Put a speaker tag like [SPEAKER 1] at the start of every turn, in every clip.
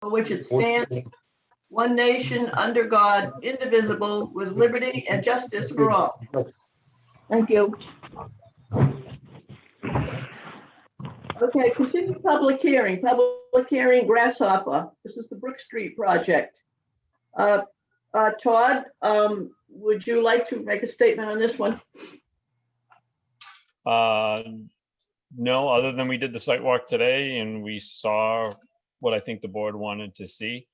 [SPEAKER 1] for which it stands, one nation, under God, indivisible, with liberty and justice for all. Thank you. Okay, continue public hearing. Public hearing, Grasshopper. This is the Brook Street project. Todd, would you like to make a statement on this one?
[SPEAKER 2] No, other than we did the site walk today and we saw what I think the board wanted to see.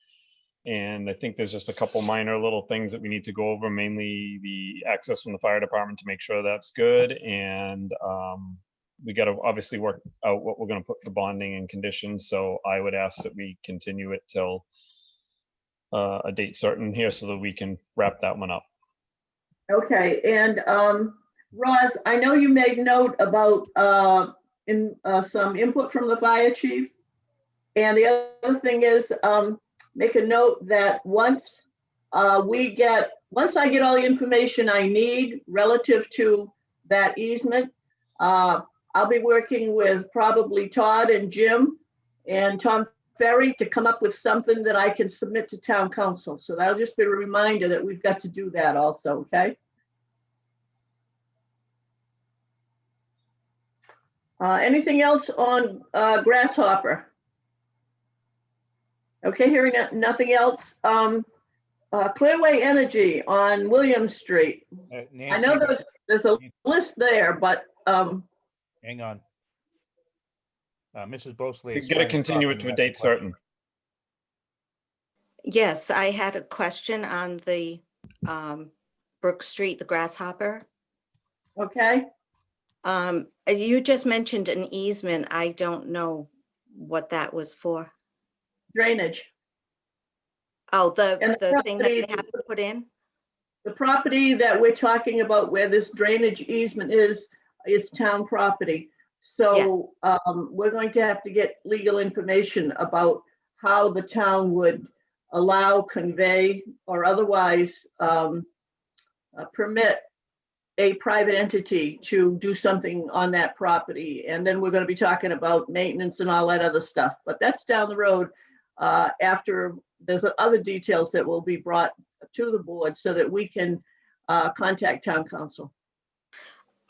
[SPEAKER 2] And I think there's just a couple minor little things that we need to go over, mainly the access from the fire department to make sure that's good. And we got to obviously work out what we're going to put for bonding and conditions. So I would ask that we continue it till a date certain here so that we can wrap that one up.
[SPEAKER 1] Okay, and Roz, I know you made note about some input from the fire chief. And the other thing is, make a note that once I get all the information I need relative to that easement, I'll be working with probably Todd and Jim and Tom Ferry to come up with something that I can submit to town council. So that'll just be a reminder that we've got to do that also, okay? Anything else on Grasshopper? Okay, hearing nothing else. Clearway Energy on William Street.
[SPEAKER 3] Nancy,
[SPEAKER 1] I know there's a list there, but
[SPEAKER 3] hang on. Mrs. Bosley.
[SPEAKER 2] You're going to continue it to a date certain.
[SPEAKER 4] Yes, I had a question on the Brook Street, the Grasshopper.
[SPEAKER 1] okay.
[SPEAKER 4] You just mentioned an easement. I don't know what that was for.
[SPEAKER 1] Drainage.
[SPEAKER 4] Oh, the
[SPEAKER 1] And the
[SPEAKER 4] thing that they
[SPEAKER 1] property-
[SPEAKER 4] have to put in?
[SPEAKER 1] The property that we're talking about where this drainage easement is town property. So we're going to have to get legal information about how the town would allow, convey, or otherwise permit a private entity to do something on that property. And then we're going to be talking about maintenance and all that other stuff. But that's down the road after there's other details that will be brought to the board so that we can contact town council.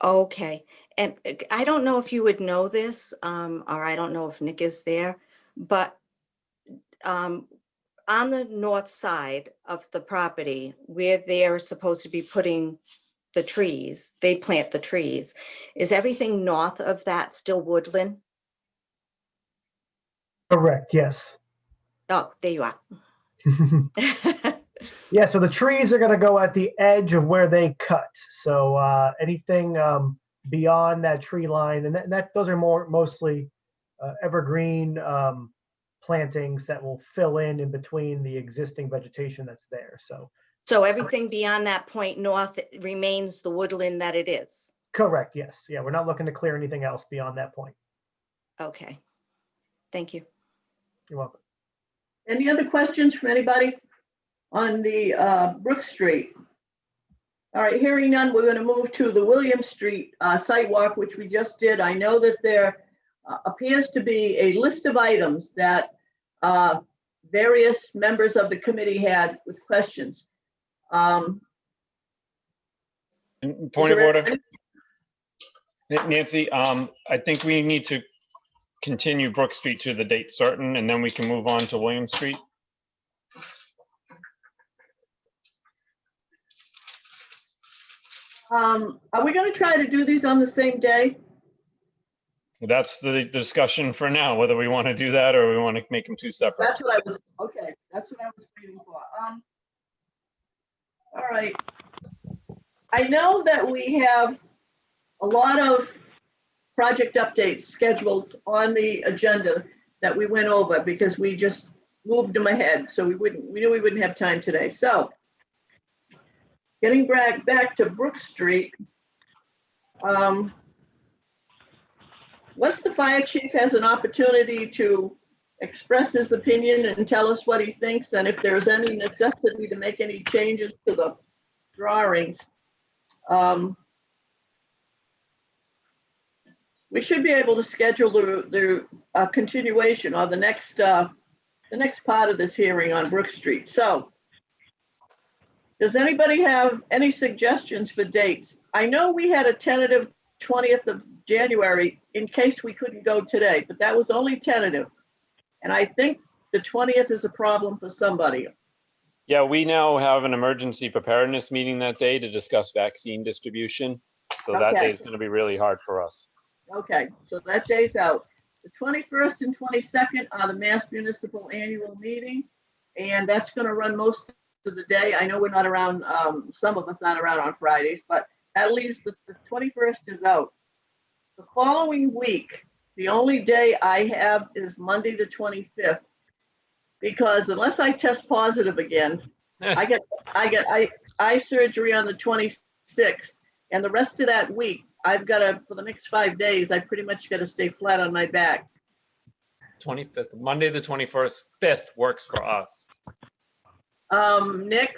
[SPEAKER 4] Okay. And I don't know if you would know this, or I don't know if Nick is there, but on the north side of the property where they're supposed to be putting the trees, they plant the trees, is everything north of that still woodland?
[SPEAKER 5] Correct, yes.
[SPEAKER 4] Oh, there you are.
[SPEAKER 5] Yeah, so the trees are going to go at the edge of where they cut. So anything beyond that tree line, and those are mostly evergreen plantings that will fill in between the existing vegetation that's there.
[SPEAKER 4] So everything beyond that point north remains the woodland that it is?
[SPEAKER 5] Correct, yes. Yeah, we're not looking to clear anything else beyond that point.
[SPEAKER 4] Okay. Thank you.
[SPEAKER 5] You're welcome.
[SPEAKER 1] Any other questions from anybody on the Brook Street? All right, hearing none, we're going to move to the William Street site walk, which we just did. I know that there appears to be a list of items that various members of the committee had with questions.
[SPEAKER 2] Point of order. Nancy, I think we need to continue Brook Street to the date certain, and then we can move on to William Street.
[SPEAKER 1] Are we going to try to do these on the same day?
[SPEAKER 2] That's the discussion for now, whether we want to do that or we want to make them two separate.
[SPEAKER 1] That's what I was, okay, that's what I was waiting for. All right. I know that we have a lot of project updates scheduled on the agenda that we went over because we just moved them ahead. So we knew we wouldn't have time today. So getting back to Brook Street, once the fire chief has an opportunity to express his opinion and tell us what he thinks, and if there's any necessity to make any changes to the drawings, we should be able to schedule the continuation or the next the next part of this hearing on Brook Street. So does anybody have any suggestions for dates? I know we had a tentative 20th of January in case we couldn't go today, but that was only tentative. And I think the 20th is a problem for somebody.
[SPEAKER 2] Yeah, we now have an emergency preparedness meeting that day to discuss vaccine distribution. So that
[SPEAKER 1] Okay.
[SPEAKER 2] day is going to be really hard for us.
[SPEAKER 1] Okay, so that day's out. The 21st and 22nd are the Mass Municipal Annual Meeting, and that's going to run most of the day. I know we're not around, some of us not around on Fridays, but that leaves the 21st is out. The following week, the only day I have is Monday, the 25th, because unless I test positive again, I get eye surgery on the 26th, and the rest of that week, I've got to, for the next 5 days, I pretty much got to stay flat on my back.
[SPEAKER 2] 25th, Monday, the 21st, 5th works for us.
[SPEAKER 1] Nick?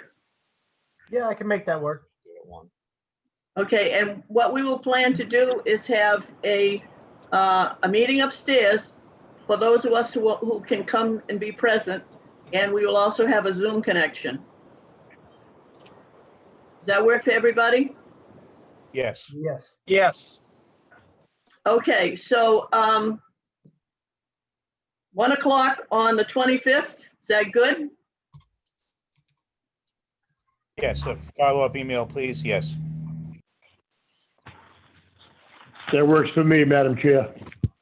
[SPEAKER 5] Yeah, I can make that work.
[SPEAKER 2] Do it at 1.
[SPEAKER 1] Okay, and what we will plan to do is have a meeting upstairs for those of us who can come and be present, and we will also have a Zoom connection. Does that work for everybody?
[SPEAKER 3] Yes.
[SPEAKER 5] Yes.
[SPEAKER 6] Yes.
[SPEAKER 1] Okay, so 1 o'clock on the 25th, is that good?
[SPEAKER 3] Yes, a follow-up email, please. Yes.
[SPEAKER 6] That works for me, Madam Chair.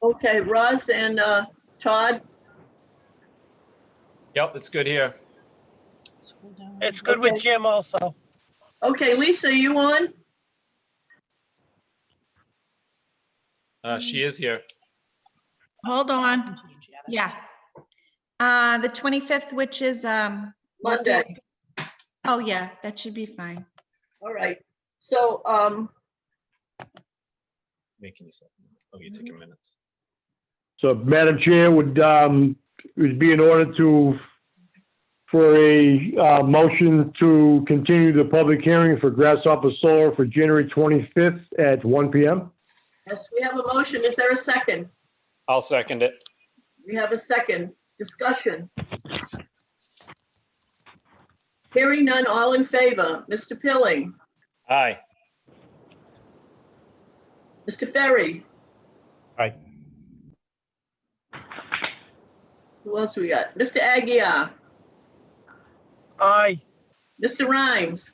[SPEAKER 1] Okay, Roz and Todd?
[SPEAKER 2] Yep, it's good here.
[SPEAKER 6] It's good with Jim also.
[SPEAKER 1] Okay, Lisa, you on?
[SPEAKER 2] She is here.
[SPEAKER 7] Hold on. Yeah. The 25th, which is, what day?
[SPEAKER 1] Monday.
[SPEAKER 7] Oh, yeah, that should be fine.
[SPEAKER 1] All right, so
[SPEAKER 2] Making yourself. Oh, you're taking minutes.
[SPEAKER 6] So, Madam Chair, would be in order for a motion to continue the public hearing for Grasshopper Solar for January 25th at 1 p.m.?
[SPEAKER 1] yes, we have a motion. Is there a second?
[SPEAKER 2] I'll second it.
[SPEAKER 1] We have a second. Discussion. Hearing none, all in favor. Mr. Pilling,
[SPEAKER 2] Aye.
[SPEAKER 1] Mr. Ferry,
[SPEAKER 3] Aye.
[SPEAKER 1] who else we got? Mr. Aguirre,
[SPEAKER 6] Aye.
[SPEAKER 1] Mr. Rhymes,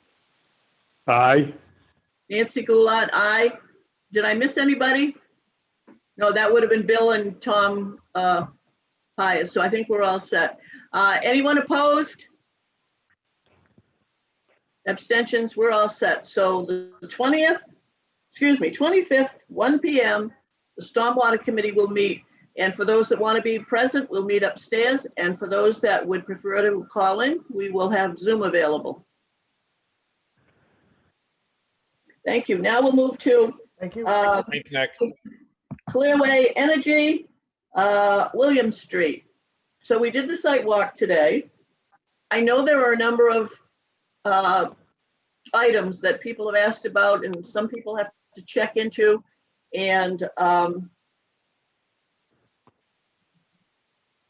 [SPEAKER 6] Aye.
[SPEAKER 1] Nancy Goulart, aye. Did I miss anybody? No, that would have been Bill and Tom Pius, so I think we're all set. Anyone opposed? Abstentions, we're all set. So the 25th, 1 p.m., the Stormwater Committee will meet. And for those that want to be present, we'll meet upstairs. And for those that would prefer to call in, we will have Zoom available. Thank you. Now we'll move to
[SPEAKER 5] Thank you.
[SPEAKER 2] Thanks, Nick.
[SPEAKER 1] Clearway Energy, William Street. So we did the site walk today. I know there are a number of items that people have asked about and some people have to check into. And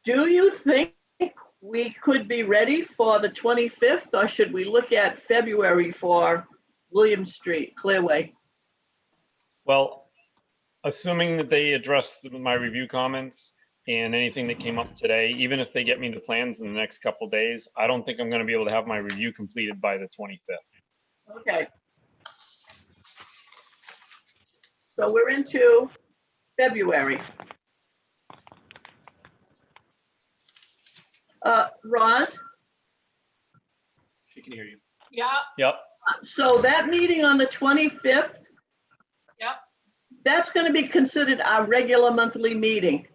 [SPEAKER 1] do you think we could be ready for the 25th, or should we look at February for William Street, Clearway?
[SPEAKER 2] Well, assuming that they address my review comments and anything that came up today, even if they get me the plans in the next couple days, I don't think I'm going to be able to have my review completed by the 25th.
[SPEAKER 1] Okay. So we're into February. Roz,
[SPEAKER 2] She can hear you.
[SPEAKER 8] Yeah,
[SPEAKER 2] Yep.
[SPEAKER 1] so that meeting on the 25th,
[SPEAKER 8] yep,
[SPEAKER 1] that's going to be considered our regular monthly meeting,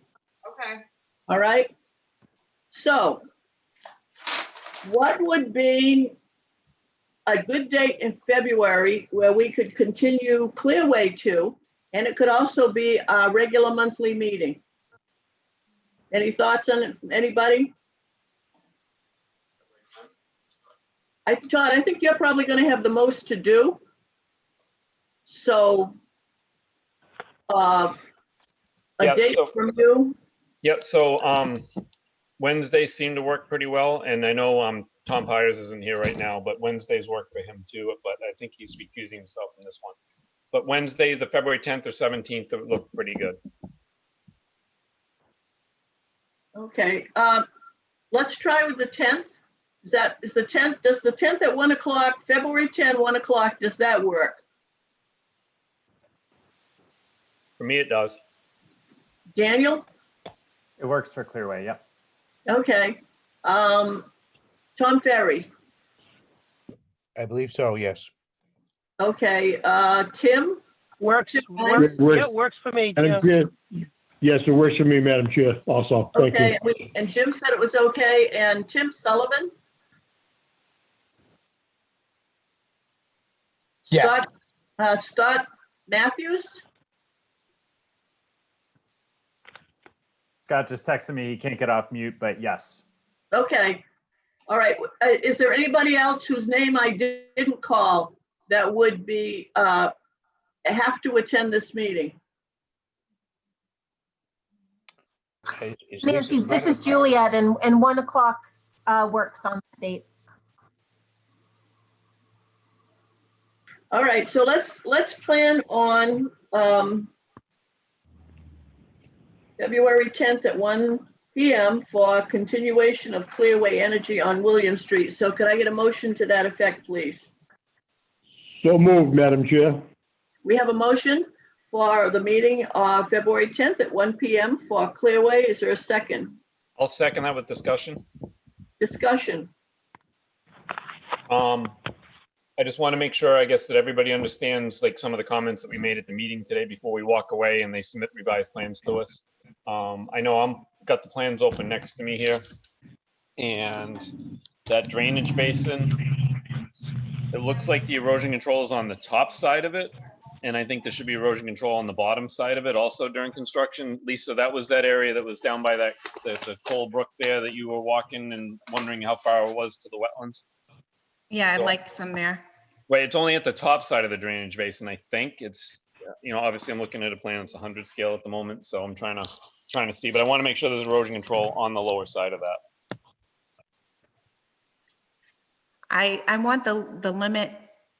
[SPEAKER 8] okay.
[SPEAKER 1] all right? So what would be a good date in February where we could continue Clearway to, and it could also be our regular monthly meeting? Any thoughts on it from anybody? Todd, I think you're probably going to have the most to do. So a
[SPEAKER 2] Yeah,
[SPEAKER 1] date
[SPEAKER 2] so-
[SPEAKER 1] from you.
[SPEAKER 2] Yep. So Wednesdays seem to work pretty well, and I know Tom Pyers isn't here right now, but Wednesdays work for him too, but I think he's recusing himself from this one. But Wednesday, the February 10th or 17th look pretty good.
[SPEAKER 1] Okay, let's try with the 10th. Is the 10th, does the 10th at 1 o'clock, February 10, 1 o'clock, does that work?
[SPEAKER 2] For me, it does.
[SPEAKER 1] Daniel?
[SPEAKER 9] It works for Clearway, yep.
[SPEAKER 1] Okay. Tom Ferry?
[SPEAKER 3] I believe so, yes.
[SPEAKER 1] Okay, Tim?
[SPEAKER 10] Works,
[SPEAKER 1] Tim,
[SPEAKER 10] works,
[SPEAKER 6] We're-
[SPEAKER 10] yeah, works for me,
[SPEAKER 6] Madam
[SPEAKER 10] Jim.
[SPEAKER 6] Chair, yes, it works for me, Madam Chair, also. Thank you.
[SPEAKER 1] Okay, and Jim said it was okay, and Tim Sullivan?
[SPEAKER 11] Yes.
[SPEAKER 1] Scott Matthews?
[SPEAKER 9] Scott just texted me, he can't get off mute, but yes.
[SPEAKER 1] Okay, all right. Is there anybody else whose name I didn't call that would be, have to attend this meeting?
[SPEAKER 3] Is
[SPEAKER 12] Nancy, this
[SPEAKER 3] Lisa-
[SPEAKER 12] is Juliet, and 1 o'clock works on that date.
[SPEAKER 1] All right, so let's plan on February 10th at 1 p.m. for continuation of Clearway Energy on William Street. So could I get a motion to that effect, please?
[SPEAKER 6] So moved, Madam Chair.
[SPEAKER 1] We have a motion for the meeting of February 10th at 1 p.m. for Clearway. Is there a second?
[SPEAKER 2] I'll second that with discussion.
[SPEAKER 1] Discussion.
[SPEAKER 2] I just want to make sure, I guess, that everybody understands like some of the comments that we made at the meeting today before we walk away and they submit revised plans to us. I know got the plans open next to me here. And that drainage basin, it looks like the erosion control is on the top side of it. And I think there should be erosion control on the bottom side of it also during construction. Lisa, that was that area that was down by the Cole Brook there that you were walking and wondering how far it was to the wetlands.
[SPEAKER 7] Yeah, I'd
[SPEAKER 2] So-
[SPEAKER 7] like some there.
[SPEAKER 2] Wait, it's only at the top side of the drainage basin, I think. It's, obviously I'm looking at a plan, it's 100 scale at the moment, so I'm trying to see, but I want to make sure there's erosion control on the lower side of that.
[SPEAKER 7] I want the limit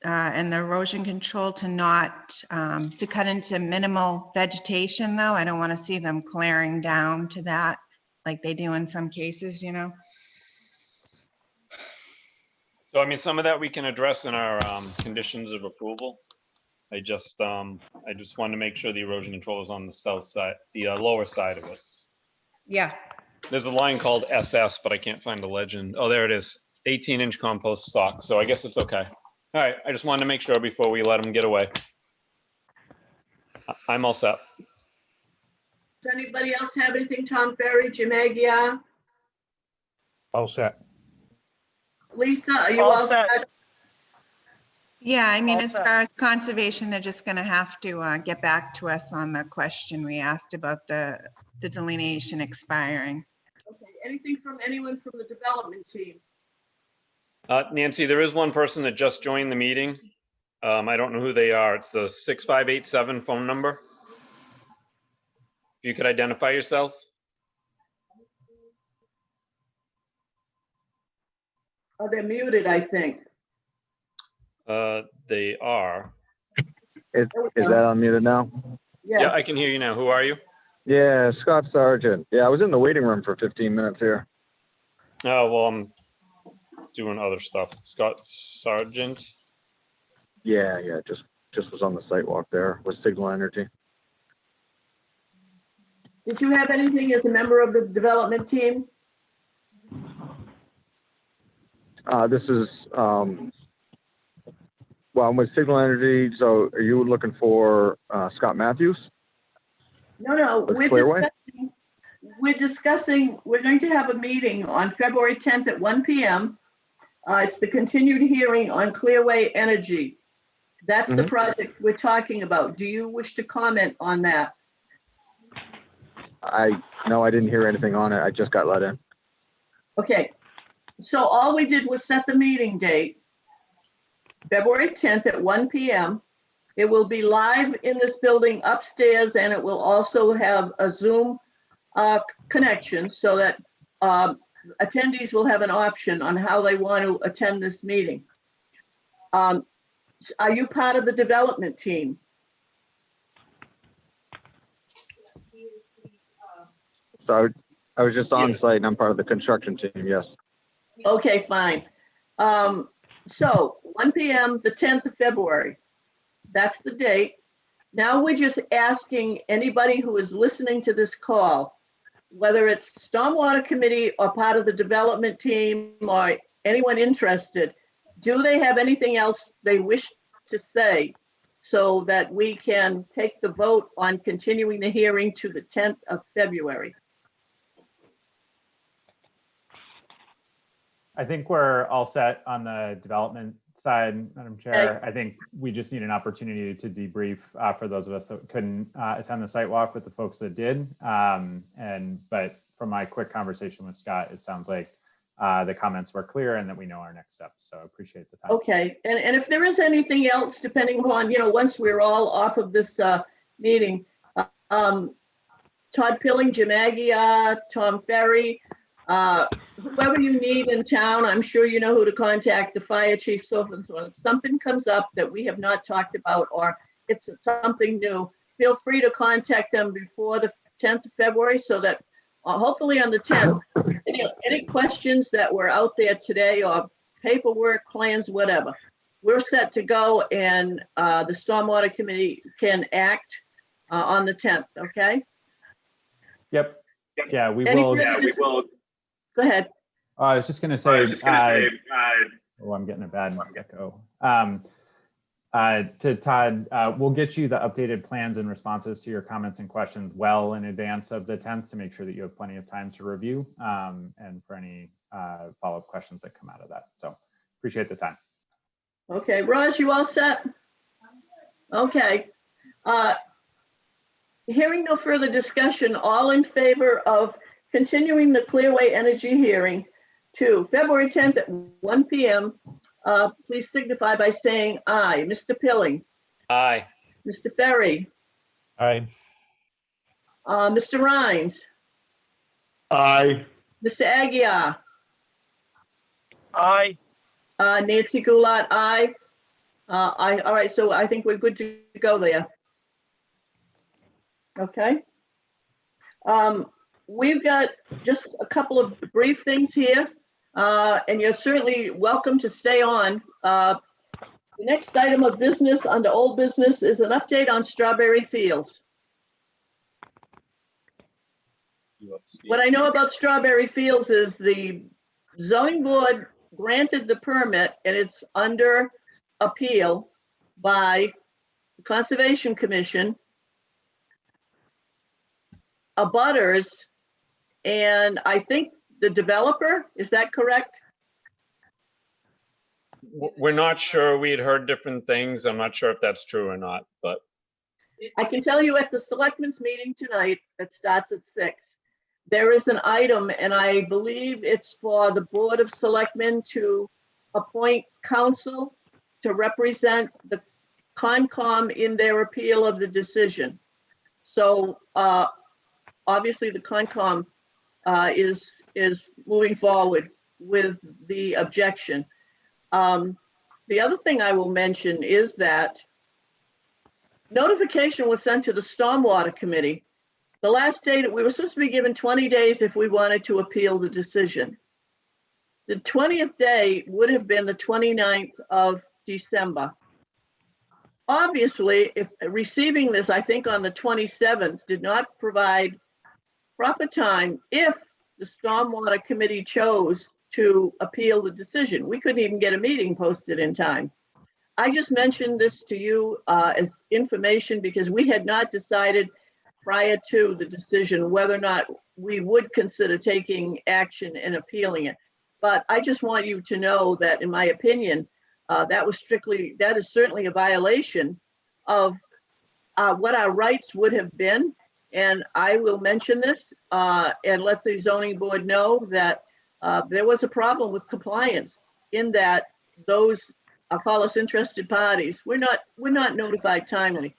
[SPEAKER 7] and the erosion control to not, to cut into minimal vegetation though. I don't want to see them clearing down to that like they do in some cases,
[SPEAKER 2] So, I mean, some of that we can address in our conditions of approval. I just wanted to make sure the erosion control is on the south side, the lower side of it.
[SPEAKER 7] Yeah.
[SPEAKER 2] There's a line called SS, but I can't find the legend. Oh, there it is. 18-inch compost stock, so I guess it's okay. All right, I just wanted to make sure before we let them get away. I'm all set.
[SPEAKER 1] Does anybody else have anything? Tom Ferry, Jim Agia,
[SPEAKER 3] All set.
[SPEAKER 1] Lisa, are you
[SPEAKER 10] All
[SPEAKER 1] all
[SPEAKER 10] set.
[SPEAKER 1] set?
[SPEAKER 7] Yeah, I mean,
[SPEAKER 10] All
[SPEAKER 7] as
[SPEAKER 10] set.
[SPEAKER 7] far as conservation, they're just gonna have to get back to us on the question we asked about the delineation expiring.
[SPEAKER 1] Okay, anything from anyone from the development team?
[SPEAKER 2] Nancy, there is one person that just joined the meeting. I don't know who they are. It's the 6587 phone number. If you could identify yourself.
[SPEAKER 1] Oh, they're muted, I think.
[SPEAKER 2] They are.
[SPEAKER 1] There we
[SPEAKER 11] Is
[SPEAKER 1] go.
[SPEAKER 11] that unmuted now?
[SPEAKER 2] Yeah,
[SPEAKER 1] Yes.
[SPEAKER 2] I can hear you now. Who are you?
[SPEAKER 11] Yeah, Scott Sargent. Yeah, I was in the waiting room for 15 minutes here.
[SPEAKER 2] Oh, well, I'm doing other stuff. Scott Sargent.
[SPEAKER 11] Yeah, just was on the site walk there with Signal Energy.
[SPEAKER 1] Did you have anything as a member of the development team?
[SPEAKER 11] This is, well, I'm with Signal Energy, so are you looking for Scott Matthews?
[SPEAKER 1] No,
[SPEAKER 11] With
[SPEAKER 1] we're
[SPEAKER 11] Clearway?
[SPEAKER 1] discussing, we're going to have a meeting on February 10th at 1 p.m. It's the continued hearing on Clearway Energy. That's the
[SPEAKER 11] Mhm.
[SPEAKER 1] project we're talking about. Do you wish to comment on that?
[SPEAKER 11] No, I didn't hear anything on it. I just got let in.
[SPEAKER 1] Okay, so all we did was set the meeting date, February 10th at 1 p.m. It will be live in this building upstairs, and it will also have a Zoom connection so that attendees will have an option on how they want to attend this meeting. Are you part of the development team?
[SPEAKER 11] So I was just on
[SPEAKER 2] Yes.
[SPEAKER 11] site and I'm part of the construction team, yes.
[SPEAKER 1] Okay, fine. So 1 PM, the 10th of February. That's the date. Now we're just asking anybody who is listening to this call, whether it's Stormwater Committee or part of the development team or anyone interested, do they have anything else they wish to say so that we can take the vote on continuing the hearing to the 10th of February?
[SPEAKER 9] I think we're all set on the development side, Madam Chair. I think we just need an opportunity to debrief for those of us that couldn't attend the site walk with the folks that did. But from my quick conversation with Scott, it sounds like the comments were clear and that we know our next steps. So I appreciate the time.
[SPEAKER 1] Okay, and if there is anything else, depending upon, once we're all off of this meeting, Todd Pilling, Jim Aguirre, Tom Ferry, whoever you need in town, I'm sure you know who to contact, the fire chief, so forth and so on. If something comes up that we have not talked about or it's something new, feel free to contact them before the 10th of February so that hopefully on the 10th, any questions that were out there today or paperwork, plans, whatever, we're set to go and the Stormwater Committee can act on the 10th, okay?
[SPEAKER 9] Yep. Yeah, we
[SPEAKER 1] Any
[SPEAKER 9] will.
[SPEAKER 1] further Go ahead.
[SPEAKER 9] I was just going to say, oh, I'm getting a bad echo. To Todd, we'll get you the updated plans and responses to your comments and questions well in advance of the 10th to make sure that you have plenty of time to review and for any follow-up questions that come out of that. So appreciate the time.
[SPEAKER 1] Okay, Raj, you all set? Okay. Hearing no further discussion, all in favor of continuing the Clearway Energy hearing to February 10th at 1 PM, please signify by saying aye. Mr. Pilling,
[SPEAKER 2] Aye.
[SPEAKER 1] Mr. Ferry,
[SPEAKER 3] Aye.
[SPEAKER 1] Mr. Rhines,
[SPEAKER 6] Aye.
[SPEAKER 1] Mr. Aguirre,
[SPEAKER 6] Aye.
[SPEAKER 1] Nancy Goulart, aye. All right, so I think we're good to go there. Okay. We've got just a couple of brief things here, and you're certainly welcome to stay on. The next item of business under old business is an update on Strawberry Fields. What I know about Strawberry Fields is the zoning board granted the permit and it's under appeal by the Conservation Commission, abutters, and I think the developer, is that correct?
[SPEAKER 2] We're not sure. We had heard different things. I'm not sure if that's true or not, but
[SPEAKER 1] I can tell you at the selectmen's meeting tonight, that starts at 6, there is an item, and I believe it's for the Board of Selectmen to appoint counsel to represent the Concom in their appeal of the decision. So obviously the Concom is moving forward with the objection. The other thing I will mention is that notification was sent to the Stormwater Committee. The last date, we were supposed to be given 20 days if we wanted to appeal the decision. The 20th day would have been the 29th of December. Obviously, if receiving this, I think on the 27th, did not provide proper time if the Stormwater Committee chose to appeal the decision. We couldn't even get a meeting posted in time. I just mentioned this to you as information because we had not decided prior to the decision whether or not we would consider taking action and appealing it. But I just want you to know that, in my opinion, that is certainly a violation of what our rights would have been. And I will mention this and let the zoning board know that there was a problem with compliance in that those, I'll call us interested parties, we're not notified timely.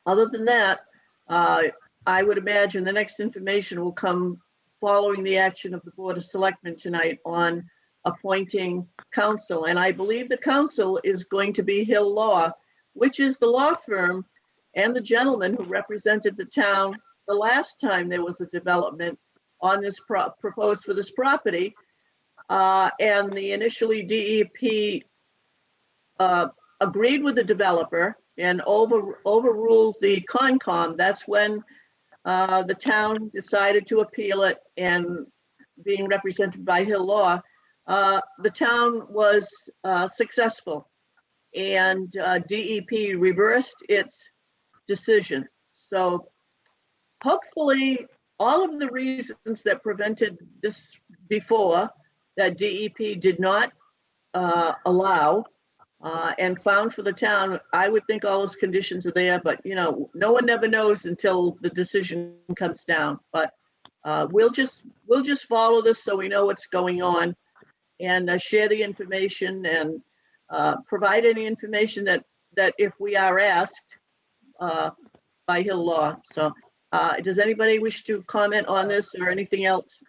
[SPEAKER 1] Other than that, I would imagine the next information will come following the action of the Board of Selectmen tonight on appointing counsel. And I believe the counsel is going to be Hill Law, which is the law firm and the gentleman who represented the town the last time there was a development on this proposed for this property. And the initially DEP agreed with the developer and overruled the Concom. That's when the town decided to appeal it, and being represented by Hill Law, the town was successful, and DEP reversed its decision. So hopefully all of the reasons that prevented this before, that DEP did not allow and found for the town, I would think all those conditions are there, but no one never knows until the decision comes down. But we'll just follow this so we know what's going on, and share the information, and provide any information that if we are asked by Hill Law. So does anybody wish to comment on this or anything else?
[SPEAKER 2] Do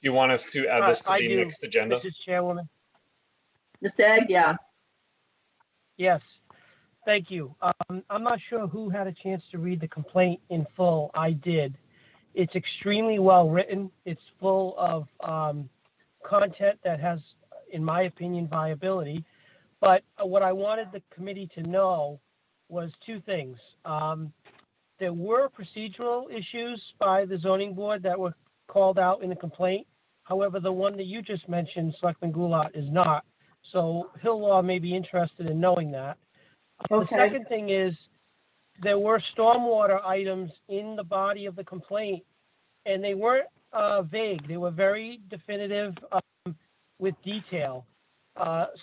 [SPEAKER 2] you want us to add this to
[SPEAKER 10] I
[SPEAKER 2] the
[SPEAKER 10] do,
[SPEAKER 2] next agenda?
[SPEAKER 10] Mrs. Chairwoman.
[SPEAKER 1] Mr. Ag, yeah.
[SPEAKER 10] Yes, thank you. I'm not sure who had a chance to read the complaint in full. I did. It's extremely well written. It's full of content that has, in my opinion, viability. But what I wanted the committee to know was two things. There were procedural issues by the zoning board that were called out in the complaint. However, the one that you just mentioned, Selectman Goulart, is not. So Hill Law may be interested in knowing that.
[SPEAKER 1] Okay.
[SPEAKER 10] The second thing is there were stormwater items in the body of the complaint, and they weren't vague. They were very definitive with detail,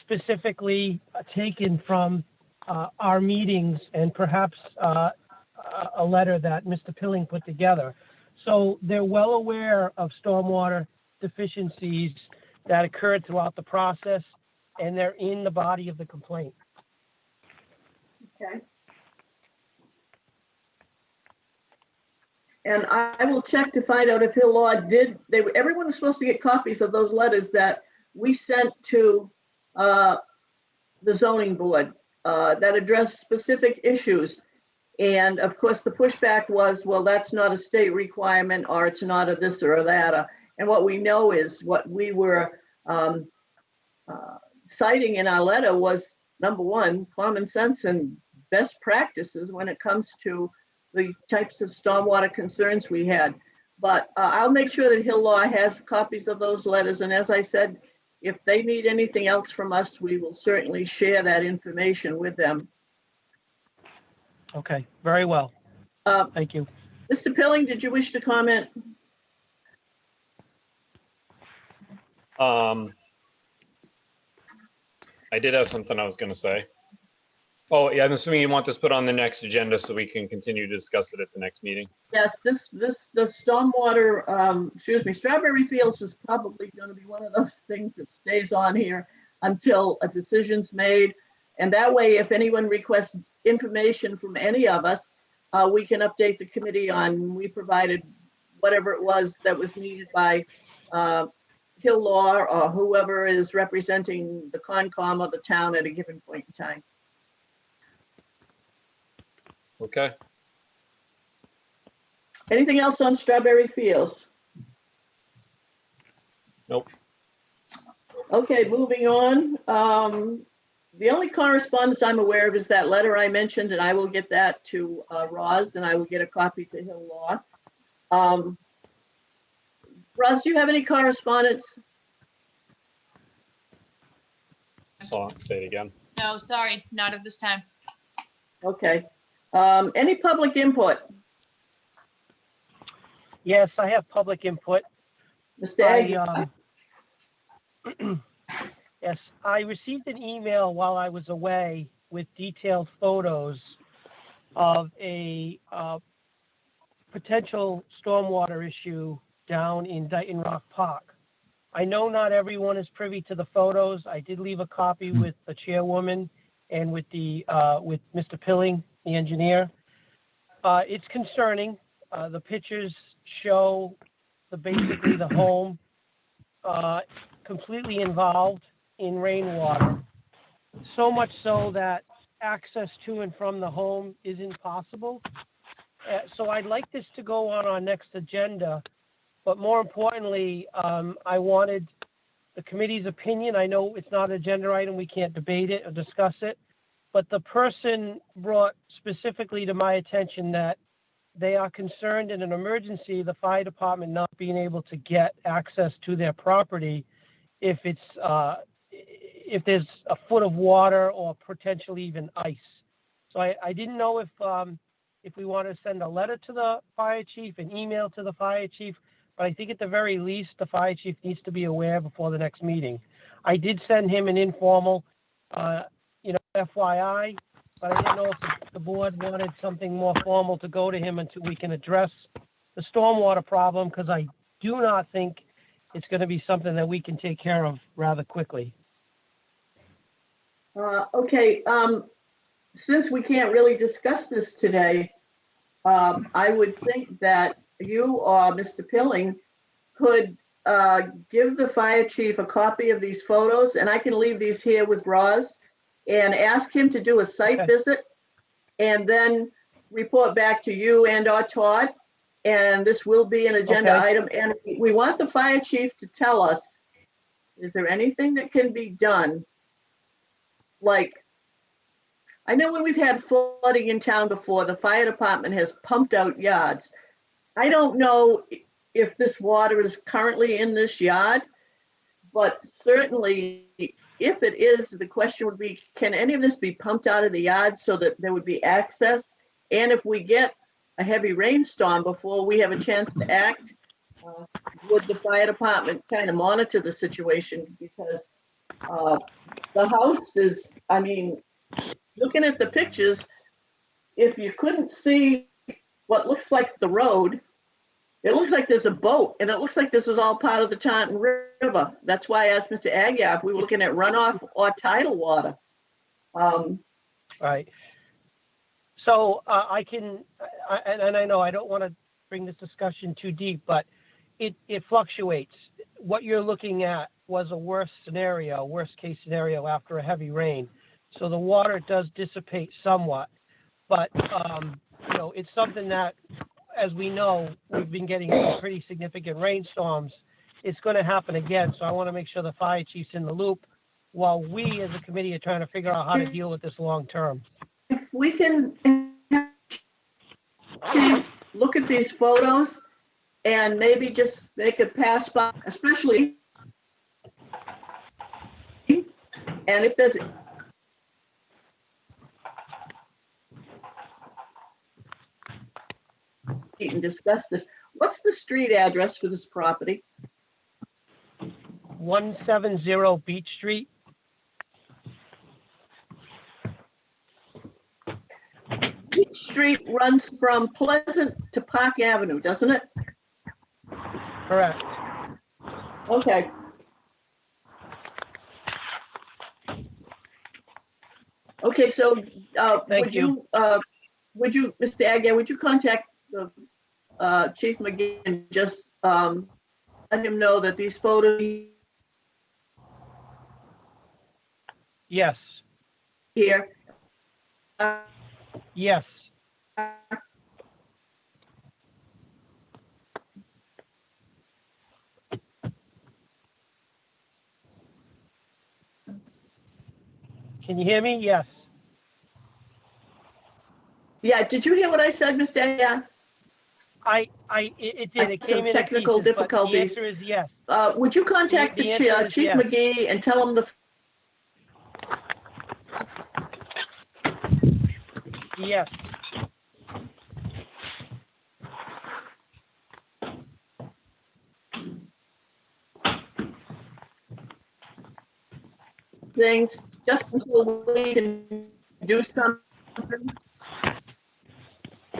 [SPEAKER 10] specifically taken from our meetings and perhaps a letter that Mr. Pilling put together. So they're well aware of stormwater deficiencies that occurred throughout the process, and they're in the body of the complaint.
[SPEAKER 1] Okay. And I will check to find out if Hill Law did, everyone was supposed to get copies of those letters that we sent to the zoning board that addressed specific issues. And of course, the pushback was, well, that's not a state requirement, or it's not a this or a that. And what we know is what we were citing in our letter was, number one, common sense and best practices when it comes to the types of stormwater concerns we had. But I'll make sure that Hill Law has copies of those letters. And as I said, if they need anything else from us, we will certainly share that information with them.
[SPEAKER 10] Okay, very well. Thank you.
[SPEAKER 1] Mr. Pilling, did you wish to comment?
[SPEAKER 2] I did have something I was going to say. Oh, yeah, I'm assuming you want this put on the next agenda so we can continue to discuss it at the next meeting.
[SPEAKER 1] Yes, the stormwater, Strawberry Fields is probably going to be one of those things that stays on here until a decision's made. And that way, if anyone requests information from any of us, we can update the committee on, we provided whatever it was that was needed by Hill Law or whoever is representing the Concom or the town at a given point in time.
[SPEAKER 2] Okay.
[SPEAKER 1] Anything else on Strawberry Fields?
[SPEAKER 2] Nope.
[SPEAKER 1] Okay, moving on. The only correspondence I'm aware of is that letter I mentioned, and I will get that to Roz, and I will get a copy to Hill Law. Roz, do you have any correspondence?
[SPEAKER 2] Say it again.
[SPEAKER 8] No, sorry, not at this time.
[SPEAKER 1] Okay. Any public input?
[SPEAKER 10] Yes, I have public input.
[SPEAKER 1] Mr. Ag?
[SPEAKER 10] Yes, I received an email while I was away with detailed photos of a potential stormwater issue down in Dighton Rock Park. I know not everyone is privy to the photos. I did leave a copy with the chairwoman and with with Mr. Pilling, the engineer. It's concerning. The pictures show basically the home completely involved in rainwater. So much so that access to and from the home isn't possible. So I'd like this to go on our next agenda, but more importantly, I wanted the committee's opinion. I know it's not an agenda item, we can't debate it or discuss it, but the person brought specifically to my attention that they are concerned in an emergency, the fire department not being able to get access to their property if if there's a foot of water or potentially even ice. So I didn't know if we want to send a letter to the fire chief, an email to the fire chief, but I think at the very least, the fire chief needs to be aware before the next meeting. I did send him an informal, FYI, but I didn't know if the board wanted something more formal to go to him until we can address the stormwater problem, because I do not think it's going to be something that we can take care of rather quickly.
[SPEAKER 1] Okay, since we can't really discuss this today, I would think that you or Mr. Pilling could give the fire chief a copy of these photos, and I can leave these here with Roz and ask him to do a site visit and then report back to you and or Todd. And this will be an agenda item. And we want the fire chief to tell us, is there anything that can be done? Like, I know when we've had flooding in town before, the fire department has pumped out yards. I don't know if this water is currently in this yard, but certainly if it is, the question would be, can any of this be pumped out of the yard so that there would be access? And if we get a heavy rainstorm before we have a chance to act, would the fire department kind of monitor the situation? Because the house is, I mean, looking at the pictures, if you couldn't see what looks like the road, it looks like there's a boat, and it looks like this is all part of the Taunton River. That's why I asked Mr. Agia if we were looking at runoff or tidal water.
[SPEAKER 10] Right. So I can, and I know I don't want to bring this discussion too deep, but it fluctuates. What you're looking at was a worst case scenario after a heavy rain. So the water does dissipate somewhat, but it's something that, as we know, we've been getting some pretty significant rainstorms. It's going to happen again. So I want to make sure the fire chief's in the loop while we as a committee are trying to figure out how to deal with this long term.
[SPEAKER 1] If we can look at these photos and maybe just make a pass by, especially, and if there's and discuss this. What's the street address for this property?
[SPEAKER 10] 170 Beach Street.
[SPEAKER 1] Beach Street runs from Pleasant to Park Avenue, doesn't it?
[SPEAKER 10] Correct.
[SPEAKER 1] Okay. Okay, so would you, Mr. Agia, would you contact the Chief McGee and just let him know that these photos
[SPEAKER 10] Yes.
[SPEAKER 1] here?
[SPEAKER 10] Yes. Can you hear me? Yes.
[SPEAKER 1] Yeah, did you hear what I said, Mr. Agia?
[SPEAKER 10] It did. It
[SPEAKER 1] Some
[SPEAKER 10] came in
[SPEAKER 1] technical
[SPEAKER 10] pieces, but
[SPEAKER 1] difficulties.
[SPEAKER 10] the answer is yes.
[SPEAKER 1] Would you contact the
[SPEAKER 10] answer is
[SPEAKER 1] Chief
[SPEAKER 10] yes.
[SPEAKER 1] McGee and tell him the
[SPEAKER 10] Yes.
[SPEAKER 1] things just until we can do something?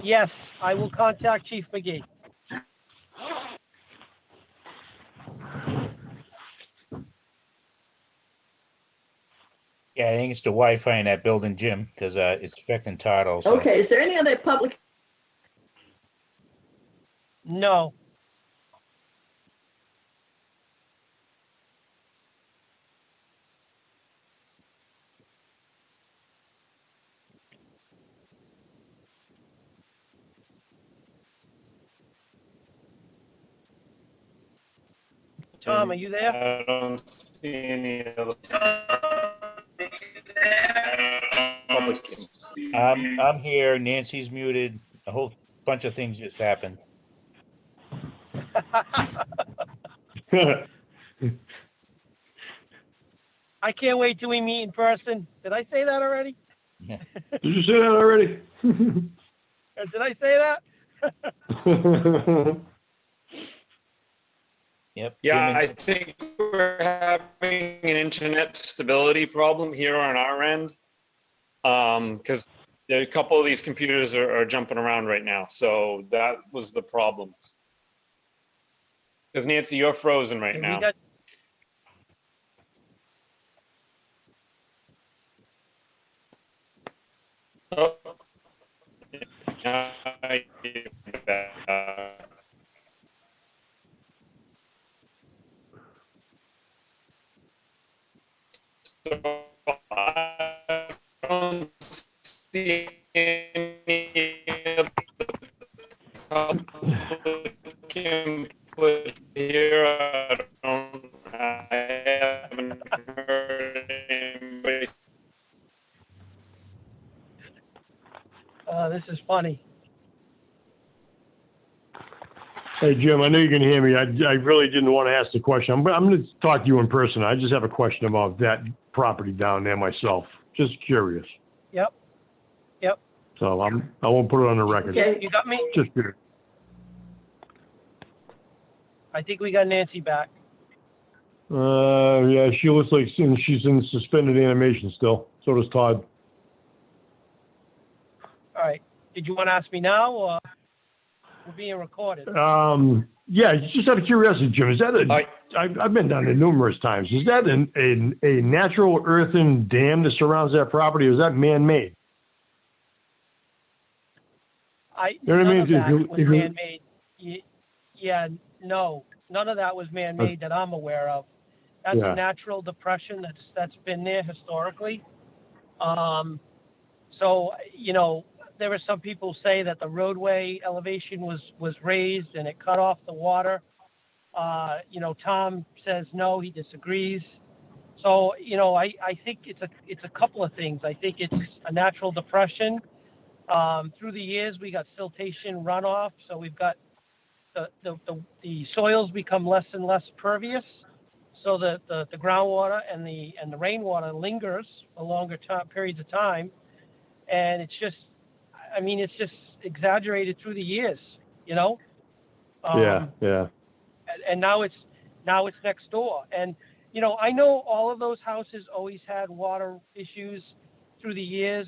[SPEAKER 10] Yes, I will contact Chief McGee.
[SPEAKER 3] Yeah, I think it's the Wi-Fi in that building, Jim, because it's affecting Todd also.
[SPEAKER 1] Okay, is there any other public?
[SPEAKER 10] No. Tom, are you there?
[SPEAKER 2] I don't see any other public.
[SPEAKER 3] I'm here. Nancy's muted. A whole bunch of things just happened.
[SPEAKER 10] I can't wait till we meet in person. Did I say that already?
[SPEAKER 3] Yeah.
[SPEAKER 6] Did you say that already?
[SPEAKER 10] Did I say that?
[SPEAKER 3] Yep.
[SPEAKER 2] Yeah,
[SPEAKER 3] Jim
[SPEAKER 2] I
[SPEAKER 3] and-
[SPEAKER 2] think we're having an internet stability problem here on our end. Because a couple of these computers are jumping around right now. So that was the problem. Because Nancy, you're frozen right
[SPEAKER 10] We
[SPEAKER 2] now.
[SPEAKER 10] got-
[SPEAKER 2] Oh. Now you're back. So I don't see any of the public input here. I haven't heard anybody.
[SPEAKER 10] This is funny.
[SPEAKER 6] Hey, Jim, I know you can hear me. I really didn't want to ask the question. I'm going to talk to you in person. I just have a question about that property down there myself. Just curious.
[SPEAKER 10] Yep. Yep.
[SPEAKER 6] So I won't put it on the record.
[SPEAKER 1] Okay.
[SPEAKER 10] You got me?
[SPEAKER 6] Just curious.
[SPEAKER 10] I think we got Nancy back.
[SPEAKER 6] Yeah, she looks like she's in suspended animation still. So does Todd.
[SPEAKER 10] All right. Did you want to ask me now, or we're being recorded?
[SPEAKER 6] Yeah, just out of curiosity, Jim, is that I've been down there numerous times. Is that a natural earthen dam that surrounds that property, or is that man-made? You know what I mean?
[SPEAKER 10] None of that was man-made. Yeah, no, none of that was man-made that I'm aware of. That's
[SPEAKER 6] Yeah.
[SPEAKER 10] a natural depression that's been there historically. So, you know, there were some people say that the roadway elevation was raised and it cut off the water. You know, Tom says no, he disagrees. So, you know, I think it's a couple of things. I think it's a natural depression. Through the years, we got siltation runoff, so we've got the soils become less and less pervious, so the groundwater and the rainwater lingers for longer periods of time, and it's just exaggerated through the years, you know.
[SPEAKER 6] Yeah.
[SPEAKER 10] And now it's next door, and you know, I know all of those houses always had water issues through the years.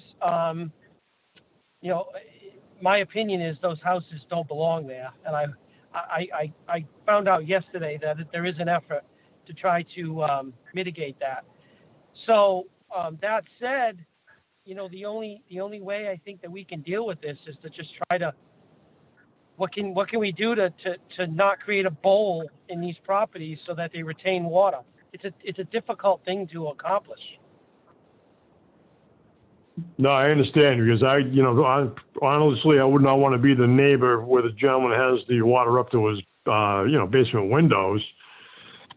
[SPEAKER 10] You know, my opinion is those houses don't belong there, and I found out yesterday that there is an effort to try to mitigate that. So that said, you know, the only way I think that we can deal with this is to just try to what can we do to not create a bowl in these properties so that they retain water. It's a difficult thing to accomplish.
[SPEAKER 6] No, I understand, because honestly, I would not want to be the neighbor where the gentleman has the water up to his, basement windows.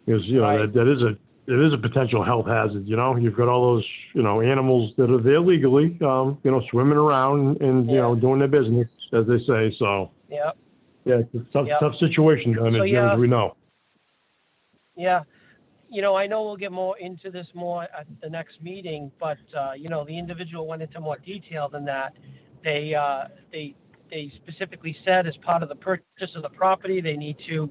[SPEAKER 6] Because,
[SPEAKER 10] Right.
[SPEAKER 6] that is a potential health hazard, You've got all those, animals that are there legally, swimming around and, doing their business, as they say, so.
[SPEAKER 10] Yeah.
[SPEAKER 6] Yeah, it's a
[SPEAKER 10] Yep.
[SPEAKER 6] tough situation down there,
[SPEAKER 10] So,
[SPEAKER 6] Jim,
[SPEAKER 10] yeah.
[SPEAKER 6] as we know.
[SPEAKER 10] Yeah. You know, I know we'll get more into this more at the next meeting, but, the individual went into more detail than that. They specifically said as part of the purchase of the property, they need to,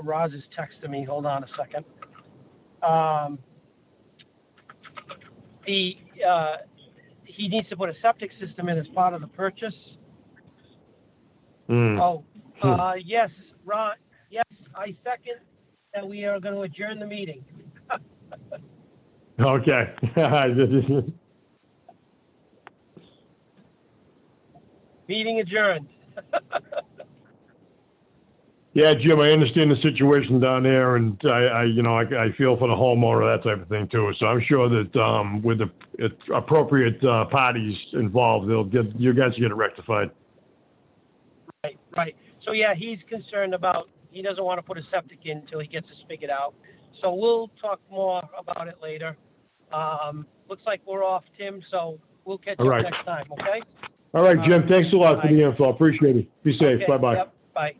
[SPEAKER 10] Roz is texting me, hold on a second. He needs to put a septic system in as part of the purchase.
[SPEAKER 6] Mm.
[SPEAKER 10] Yes, Ron, yes, I second that we are going to adjourn the meeting.
[SPEAKER 6] Okay.
[SPEAKER 10] Meeting adjourned.
[SPEAKER 6] Yeah, Jim, I understand the situation down there, and I feel for the homeowner, that type of thing too. So I'm sure that with the appropriate parties involved, you guys get it rectified.
[SPEAKER 10] Right. So yeah, he's concerned about, he doesn't want to put a septic in until he gets his spigot out. So we'll talk more about it later. Looks like we're off, Tim, so we'll catch
[SPEAKER 6] All
[SPEAKER 10] up
[SPEAKER 6] right.
[SPEAKER 10] next time, okay?
[SPEAKER 6] All right, Jim, thanks a lot for the info. Appreciate it. Be safe.
[SPEAKER 10] Okay,
[SPEAKER 6] Bye-bye.
[SPEAKER 10] yep, bye.